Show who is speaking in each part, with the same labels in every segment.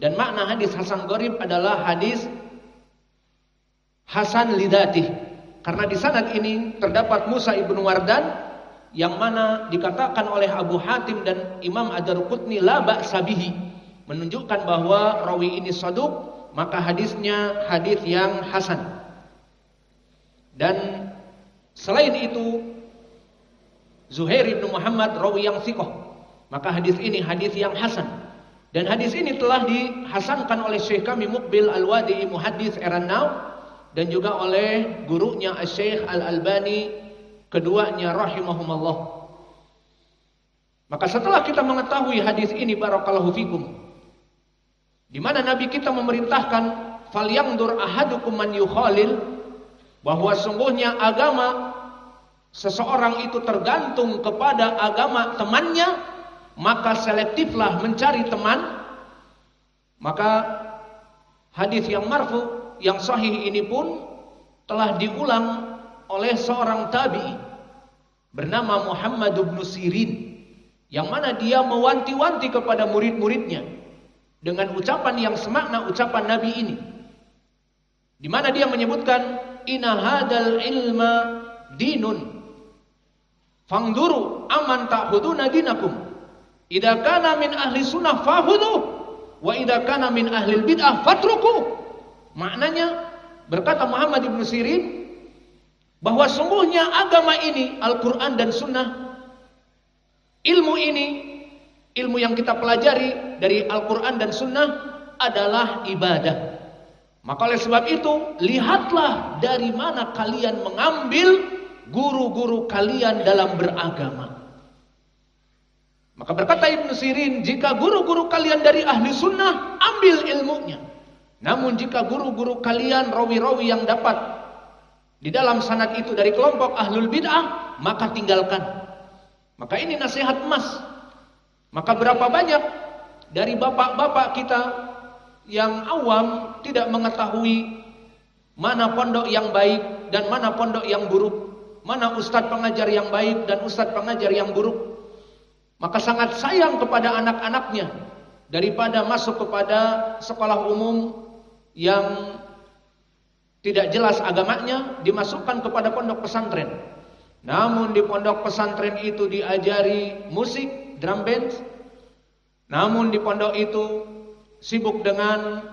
Speaker 1: Dan makna hadis hasan gharib adalah hadis hasan lidatih. Karena di sanad ini terdapat Musa ibnu Wardan yang mana dikatakan oleh Abu Hatim dan Imam Ad-Darqutni la ba'sa bihi, menunjukkan bahwa rawi ini saduq, maka hadisnya hadis yang hasan. Dan selain itu Zuhair ibnu Muhammad rawi yang thiqah, maka hadis ini hadis yang hasan. Dan hadis ini telah dihasankan oleh Syekh kami Muqbil Al-Wadi'i muhaddits era now, dan juga oleh gurunya Syekh Al-Albani, keduanya rahimahumullah. Maka setelah kita mengetahui hadis ini, barakallahu fikum, di mana Nabi kita memerintahkan falyandur ahadukum man yukhalil, bahwa sungguhnya agama seseorang itu tergantung kepada agama temannya, maka selektiflah mencari teman. Maka hadis yang marfu yang sahih ini pun telah diulang oleh seorang tabi'i bernama Muhammad bin Sirin, yang mana dia mewanti-wanti kepada murid-muridnya dengan ucapan yang semakna ucapan Nabi ini, di mana dia menyebutkan inna hadal ilma dinun fangduru aman ta'khuduna dinakum idza kana min ahli sunnah fahudu wa idza kana min ahli bid'ah fatruku. Maknanya, berkata Muhammad bin Sirin, bahwa sungguhnya agama ini, Al-Quran dan Sunnah, ilmu ini, ilmu yang kita pelajari dari Al-Quran dan Sunnah adalah ibadah. Maka oleh sebab itu, lihatlah dari mana kalian mengambil guru-guru kalian dalam beragama. Maka berkata Ibnu Sirin, jika guru-guru kalian dari ahli sunnah, ambil ilmunya. Namun jika guru-guru kalian, rawi-rawi yang dapat di dalam sanad itu dari kelompok ahlul bid'ah, maka tinggalkan. Maka ini nasihat emas. Maka berapa banyak dari bapak-bapak kita yang awam tidak mengetahui mana pondok yang baik dan mana pondok yang buruk, mana ustadz pengajar yang baik dan ustadz pengajar yang buruk. Maka sangat sayang kepada anak-anaknya daripada masuk kepada sekolah umum yang tidak jelas agamanya, dimasukkan kepada pondok pesantren. Namun di pondok pesantren itu diajari musik, drum band. Namun di pondok itu sibuk dengan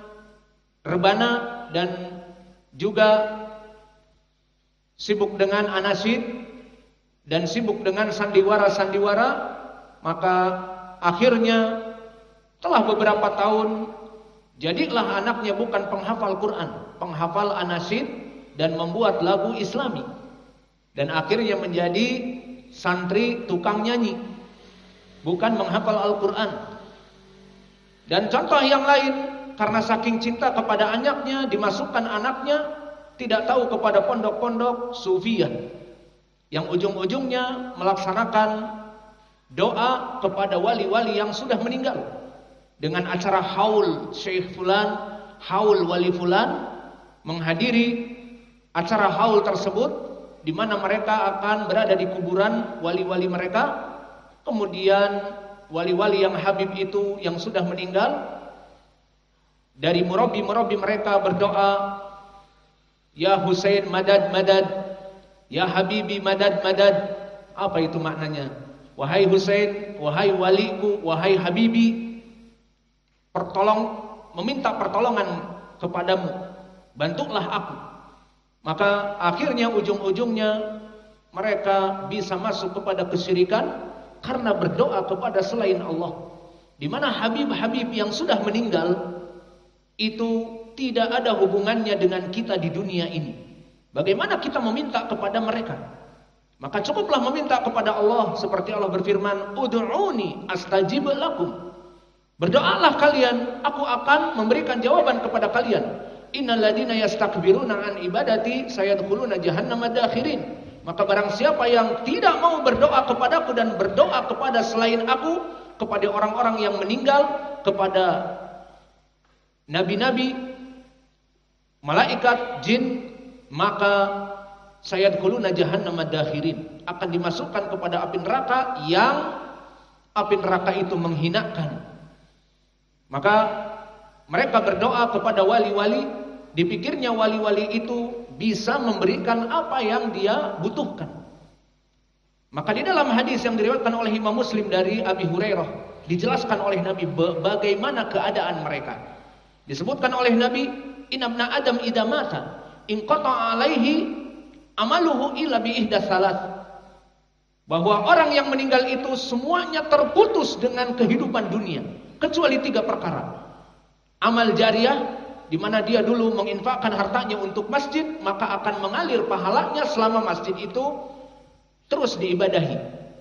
Speaker 1: rebana dan juga sibuk dengan anasyid dan sibuk dengan sandiwara-sandiwara. Maka akhirnya telah beberapa tahun jadilah anaknya bukan penghafal Quran, penghafal anasyid dan membuat lagu Islami, dan akhirnya menjadi santri tukang nyanyi, bukan menghafal Al-Quran. Dan contoh yang lain, karena saking cinta kepada anaknya, dimasukkan anaknya tidak tahu kepada pondok-pondok sufiyah yang ujung-ujungnya melaksanakan doa kepada wali-wali yang sudah meninggal dengan acara haul Syekh Fulan, haul wali Fulan, menghadiri acara haul tersebut di mana mereka akan berada di kuburan wali-wali mereka. Kemudian wali-wali yang habib itu yang sudah meninggal, dari murabi-murabi mereka berdoa, ya Husain madad madad, ya Habibi madad madad. Apa itu maknanya? Wahai Husain, wahai waliku, wahai Habibi, meminta pertolongan kepadamu, bantulah aku. Maka akhirnya ujung-ujungnya mereka bisa masuk kepada kesyirikan karena berdoa kepada selain Allah, di mana Habib-Habib yang sudah meninggal itu tidak ada hubungannya dengan kita di dunia ini. Bagaimana kita meminta kepada mereka? Maka cukuplah meminta kepada Allah, seperti Allah berfirman, ud'uni astajib lakum. Berdoalah kalian, aku akan memberikan jawaban kepada kalian. Innal ladzina yastakbiruna an ibadati sayadkhuluna jahannama dakhirin. Maka barang siapa yang tidak mau berdoa kepadaku dan berdoa kepada selain aku, kepada orang-orang yang meninggal, kepada nabi-nabi, malaikat, jin, maka sayadkhuluna jahannama dakhirin, akan dimasukkan kepada api neraka yang api neraka itu menghinakan. Maka mereka berdoa kepada wali-wali, dipikirnya wali-wali itu bisa memberikan apa yang dia butuhkan. Maka di dalam hadis yang diriwayatkan oleh Imam Muslim dari Abi Hurairah, dijelaskan oleh Nabi bagaimana keadaan mereka. Disebutkan oleh Nabi, inna ibna Adam idza mata in qata'a alaihi amaluhu illa bi ihdas salat. Bahwa orang yang meninggal itu semuanya terputus dengan kehidupan dunia kecuali 3 perkara. Amal jariah, di mana dia dulu menginfakkan hartanya untuk masjid, maka akan mengalir pahalanya selama masjid itu terus diibadahi,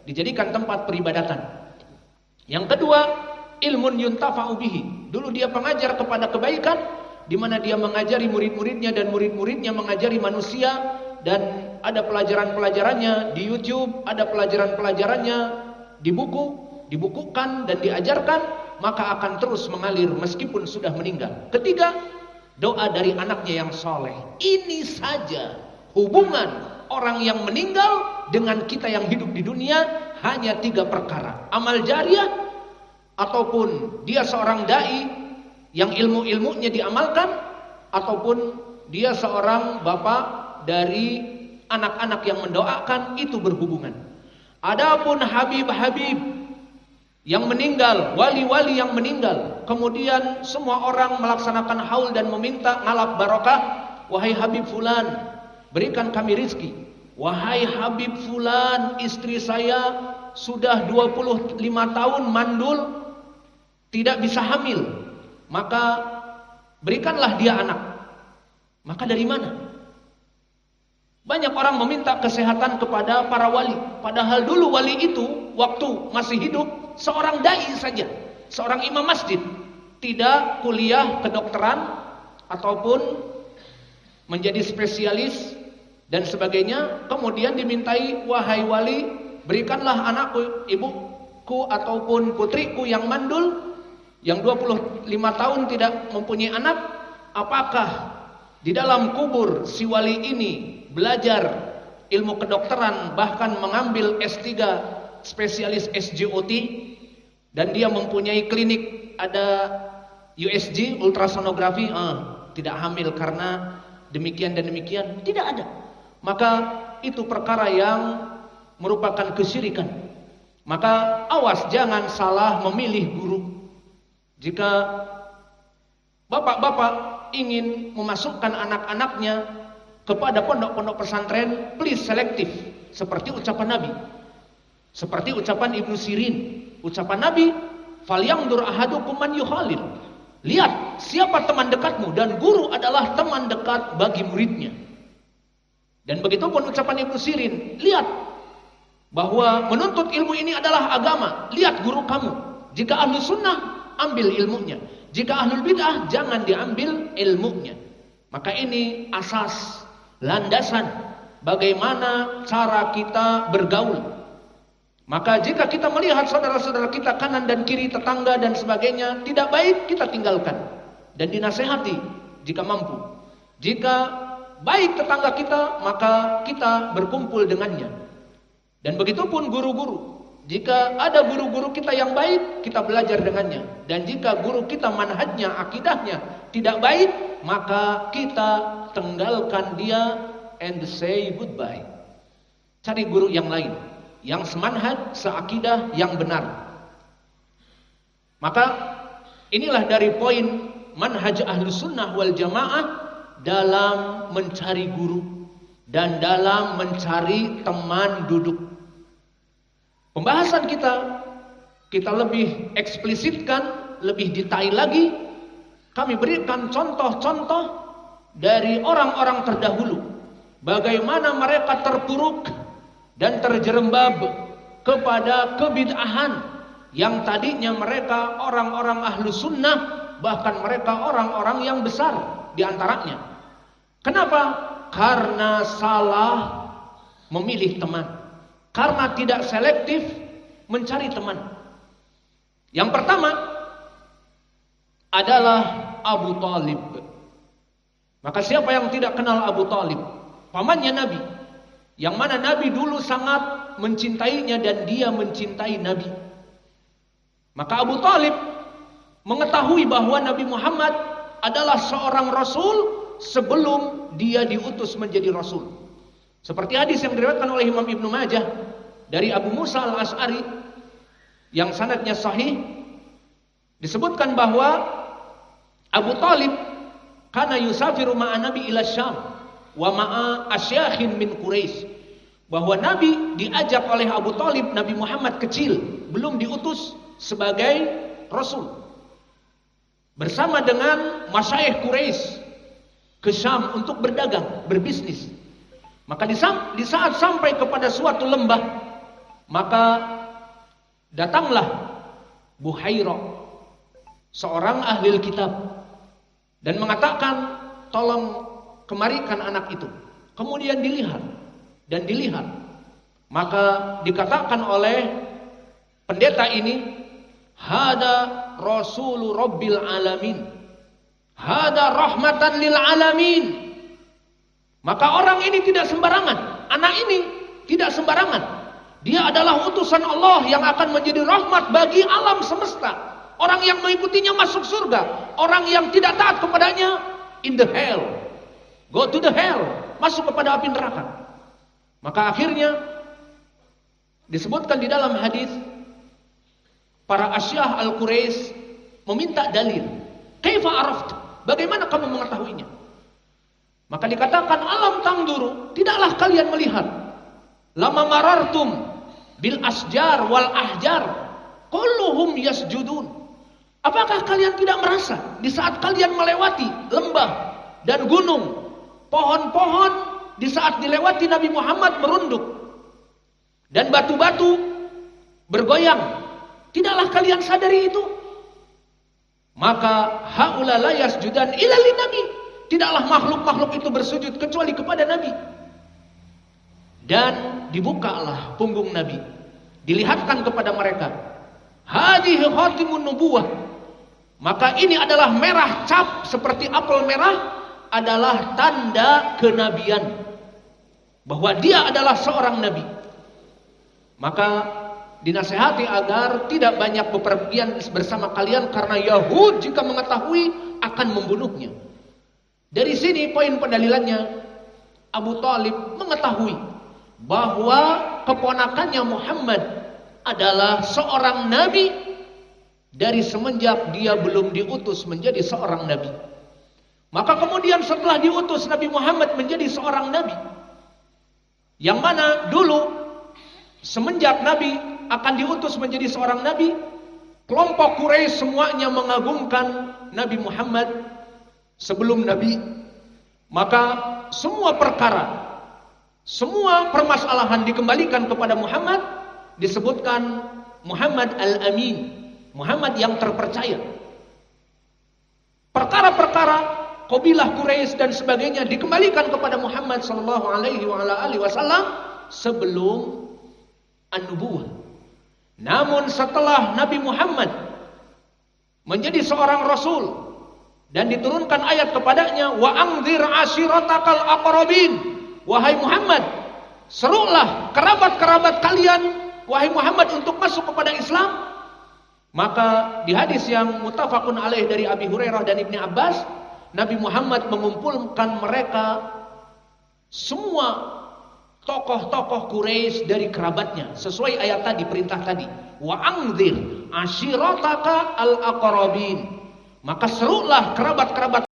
Speaker 1: dijadikan tempat peribadatan. Yang kedua, ilmun yuntafa'u bihi. Dulu dia pengajar kepada kebaikan, di mana dia mengajari murid-muridnya dan murid-muridnya mengajari manusia, dan ada pelajaran-pelajarannya di YouTube, ada pelajaran-pelajarannya di buku, dibukukan dan diajarkan, maka akan terus mengalir meskipun sudah meninggal. Ketiga, doa dari anaknya yang soleh. Ini saja hubungan orang yang meninggal dengan kita yang hidup di dunia, hanya 3 perkara. Amal jariah, ataupun dia seorang dai yang ilmu-ilmunya diamalkan, ataupun dia seorang bapak dari anak-anak yang mendoakan, itu berhubungan. Adapun Habib-habib yang meninggal, wali-wali yang meninggal, kemudian semua orang melaksanakan haul dan meminta ngalap barokah, wahai Habib Fulan, berikan kami rizki. Wahai Habib Fulan, istri saya sudah 25 tahun mandul, tidak bisa hamil, maka berikanlah dia anak. Maka dari mana? Banyak orang meminta kesehatan kepada para wali, padahal dulu wali itu waktu masih hidup seorang dai saja, seorang imam masjid, tidak kuliah kedokteran ataupun menjadi spesialis dan sebagainya. Kemudian dimintai, wahai wali, berikanlah anakku, ibuku ataupun putriku yang mandul, yang 25 tahun tidak mempunyai anak. Apakah di dalam kubur si wali ini belajar ilmu kedokteran, bahkan mengambil S3 spesialis SGOT, dan dia mempunyai klinik, ada USG, ultrasonografi, tidak hamil karena demikian dan demikian? Tidak ada. Maka itu perkara yang merupakan kesyirikan. Maka awas, jangan salah memilih guru. Jika bapak-bapak ingin memasukkan anak-anaknya kepada pondok-pondok pesantren, please selektif. Seperti ucapan Nabi, seperti ucapan Ibnu Sirin, ucapan Nabi, "Falyanzur ahadukum man yukhalil." Lihat siapa teman dekatmu, dan guru adalah teman dekat bagi muridnya. Dan begitu pun ucapan Ibnu Sirin, lihat bahwa menuntut ilmu ini adalah agama. Lihat guru kamu. Jika ahlu sunnah, ambil ilmunya. Jika ahlul bid'ah, jangan diambil ilmunya. Maka ini asas, landasan bagaimana cara kita bergaul. Maka jika kita melihat saudara-saudara kita kanan dan kiri, tetangga dan sebagainya tidak baik, kita tinggalkan dan dinasehati jika mampu. Jika baik tetangga kita, maka kita berkumpul dengannya. Dan begitu pun guru-guru. Jika ada guru-guru kita yang baik, kita belajar dengannya. Dan jika guru kita manhajnya, akidahnya tidak baik, maka kita tinggalkan dia and say goodbye. Cari guru yang lain, yang semanhaj, seakidah, yang benar. Maka inilah dari poin manhaj ahlus sunnah wal jamaah dalam mencari guru dan dalam mencari teman duduk. Pembahasan kita lebih eksplisitkan, lebih detail lagi. Kami berikan contoh-contoh dari orang-orang terdahulu, bagaimana mereka terpuruk dan terjerembab kepada kebid'ahan yang tadinya mereka orang-orang ahlu sunnah, bahkan mereka orang-orang yang besar di antaranya. Kenapa? Karena salah memilih teman, karena tidak selektif mencari teman. Yang pertama adalah Abu Talib. Maka siapa yang tidak kenal Abu Talib? Pamannya Nabi, yang mana Nabi dulu sangat mencintainya dan dia mencintai Nabi. Maka Abu Talib mengetahui bahwa Nabi Muhammad adalah seorang rasul sebelum dia diutus menjadi rasul. Seperti hadis yang diriwayatkan oleh Imam Ibnu Majah dari Abu Musa al-Asy'ari yang sanadnya sahih, disebutkan bahwa Abu Talib kana yusafiru ma'a Nabi ila Syam wa ma'a asyakhin min Quraisy, bahwa Nabi diajak oleh Abu Talib, Nabi Muhammad kecil, belum diutus sebagai rasul, bersama dengan masyayikh Quraisy ke Syam untuk berdagang, berbisnis. Maka di saat sampai kepada suatu lembah, maka datanglah Buhairah, seorang ahli kitab, dan mengatakan, tolong kemarikan anak itu. Kemudian dilihat dan dilihat. Maka dikatakan oleh pendeta ini, hada Rasulur Rabbil Alamin, hada rahmatan lil alamin. Maka orang ini tidak sembarangan, anak ini tidak sembarangan. Dia adalah utusan Allah yang akan menjadi rahmat bagi alam semesta. Orang yang mengikutinya masuk surga, orang yang tidak taat kepadanya in the hell, go to the hell, masuk kepada api neraka. Maka akhirnya disebutkan di dalam hadis, para asyah al-Quraisy meminta dalil. Kaifa arafta? Bagaimana kamu mengetahuinya? Maka dikatakan, alam tangduru, tidaklah kalian melihat, lama marartum bil asjar wal ahjar kulluhum yasjudun. Apakah kalian tidak merasa di saat kalian melewati lembah dan gunung, pohon-pohon di saat dilewati Nabi Muhammad merunduk dan batu-batu bergoyang, tidaklah kalian sadari itu? Maka haula la yasjudan illa lin-nabi, tidaklah makhluk-makhluk itu bersujud kecuali kepada Nabi. Dan dibukalah punggung Nabi, dilihatkan kepada mereka, hadhihi khatimun nubuwah. Maka ini adalah merah cap seperti apel merah, adalah tanda kenabian, bahwa dia adalah seorang nabi. Maka dinasehati agar tidak banyak bepergian bersama kalian, karena Yahud jika mengetahui akan membunuhnya. Dari sini poin pendalilannya, Abu Talib mengetahui bahwa keponakannya Muhammad adalah seorang nabi dari semenjak dia belum diutus menjadi seorang nabi. Maka kemudian setelah diutus Nabi Muhammad menjadi seorang nabi, yang mana dulu semenjak Nabi akan diutus menjadi seorang nabi, kelompok Quraisy semuanya mengagungkan Nabi Muhammad sebelum Nabi. Maka semua perkara, semua permasalahan dikembalikan kepada Muhammad, disebutkan Muhammad al-Amin, Muhammad yang terpercaya. Perkara-perkara kabilah Quraisy dan sebagainya dikembalikan kepada Muhammad sallallahu alaihi wasallam sebelum an-nubuwah. Namun setelah Nabi Muhammad menjadi seorang rasul dan diturunkan ayat kepadanya, wa anzir ashiratakal aqrabin, wahai Muhammad, serulah kerabat-kerabat kalian wahai Muhammad untuk masuk kepada Islam. Maka di hadis yang muttafaqun alaih dari Abi Hurairah dan Ibni Abbas, Nabi Muhammad mengumpulkan mereka semua tokoh-tokoh Quraisy dari kerabatnya, sesuai ayat tadi, perintah tadi, wa anzir ashirataka al-aqrabin. Maka serulah kerabat-kerabat